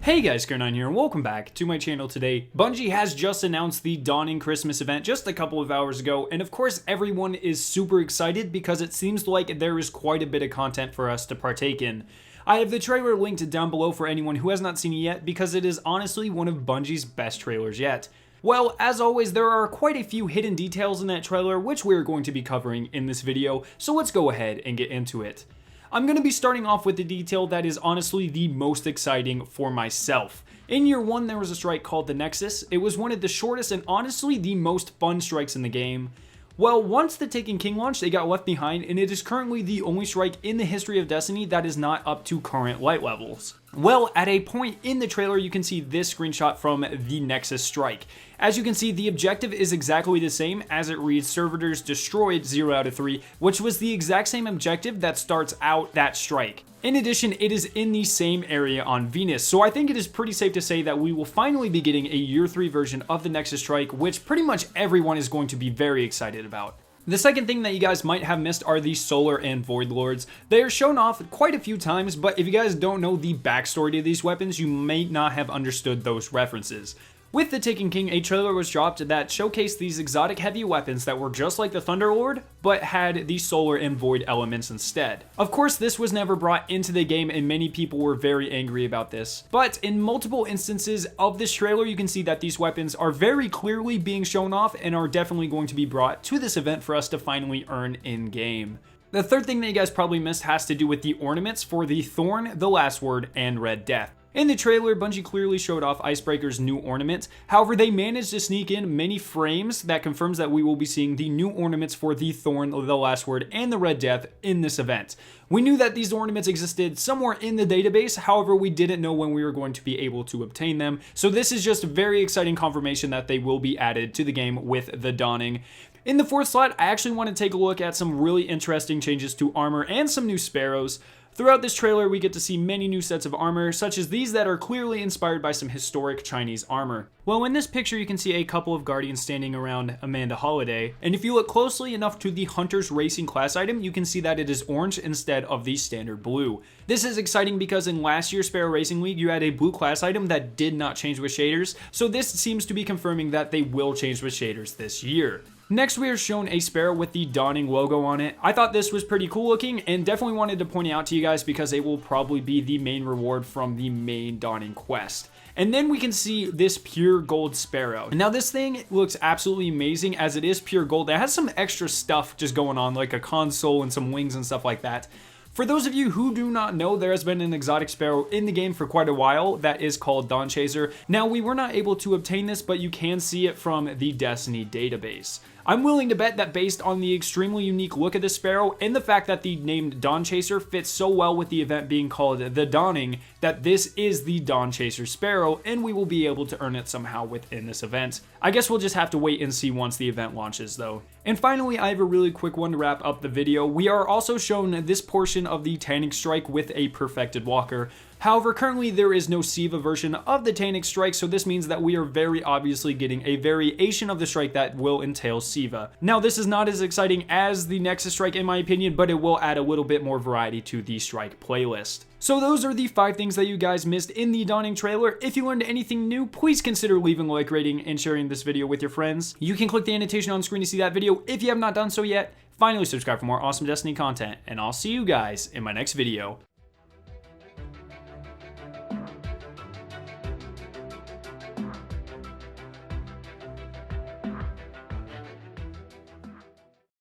Hey guys, Karen9 here and welcome back to my channel today. Bungie has just announced the Dawning Christmas event just a couple of hours ago, and of course everyone is super excited because it seems like there is quite a bit of content for us to partake in. I have the trailer linked down below for anyone who has not seen it yet because it is honestly one of Bungie's best trailers yet. Well, as always, there are quite a few hidden details in that trailer which we are going to be covering in this video, so let's go ahead and get into it. I'm going to be starting off with the detail that is honestly the most exciting for myself. In year 1 there was a strike called the Nexus. It was one of the shortest and honestly the most fun strikes in the game. Well, once the Taken King launched, it got left behind, and it is currently the only strike in the history of Destiny that is not up to current light levels. Well, at a point in the trailer, you can see this screenshot from the Nexus strike. As you can see, the objective is exactly the same as it reads Servitors destroyed 0 out of 3, which was the exact same objective that starts out that strike. In addition, it is in the same area on Venus, so I think it is pretty safe to say that we will finally be getting a year 3 version of the Nexus strike, which pretty much everyone is going to be very excited about. The second thing that you guys might have missed are the Solar and Void Lords. They are shown off quite a few times, but if you guys don't know the backstory to these weapons, you may not have understood those references. With the Taken King, a trailer was dropped that showcased these exotic heavy weapons that were just like the Thunderlord, but had the Solar and Void elements instead. Of course, this was never brought into the game and many people were very angry about this. But in multiple instances of this trailer, you can see that these weapons are very clearly being shown off and are definitely going to be brought to this event for us to finally earn in-game. The third thing that you guys probably missed has to do with the ornaments for the Thorn, the Last Word, and Red Death. In the trailer, Bungie clearly showed off Icebreaker's new ornament. However, they managed to sneak in many frames that confirms that we will be seeing the new ornaments for the Thorn, the Last Word, and the Red Death in this event. We knew that these ornaments existed somewhere in the database, however, we didn't know when we were going to be able to obtain them. So this is just very exciting confirmation that they will be added to the game with the Dawning. In the fourth slot, I actually want to take a look at some really interesting changes to armor and some new sparrows. Throughout this trailer, we get to see many new sets of armor, such as these that are clearly inspired by some historic Chinese armor. Well, in this picture, you can see a couple of Guardians standing around Amanda Holliday, and if you look closely enough to the Hunter's Racing class item, you can see that it is orange instead of the standard blue. This is exciting because in last year's Sparrow Racing League, you had a blue class item that did not change with shaders, so this seems to be confirming that they will change with shaders this year. Next, we are shown a Sparrow with the Dawning logo on it. I thought this was pretty cool looking and definitely wanted to point it out to you guys because it will probably be the main reward from the main Dawning quest. And then we can see this pure gold Sparrow. Now this thing looks absolutely amazing as it is pure gold. It has some extra stuff just going on, like a console and some wings and stuff like that. For those of you who do not know, there has been an exotic Sparrow in the game for quite a while that is called Dawnchaser. Now, we were not able to obtain this, but you can see it from the Destiny database. I'm willing to bet that based on the extremely unique look of the Sparrow and the fact that the name Dawnchaser fits so well with the event being called the Dawning, that this is the Dawnchaser Sparrow and we will be able to earn it somehow within this event. I guess we'll just have to wait and see once the event launches though. And finally, I have a really quick one to wrap up the video. We are also shown this portion of the Tannic Strike with a Perfected Walker. However, currently there is no Siva version of the Tannic Strike, so this means that we are very obviously getting a variation of the strike that will entail Siva. Now, this is not as exciting as the Nexus Strike in my opinion, but it will add a little bit more variety to the strike playlist. So those are the 5 things that you guys missed in the Dawning trailer. If you learned anything new, please consider leaving a like rating and sharing this video with your friends. You can click the annotation on screen to see that video if you have not done so yet. Finally, subscribe for more awesome Destiny content, and I'll see you guys in my next video.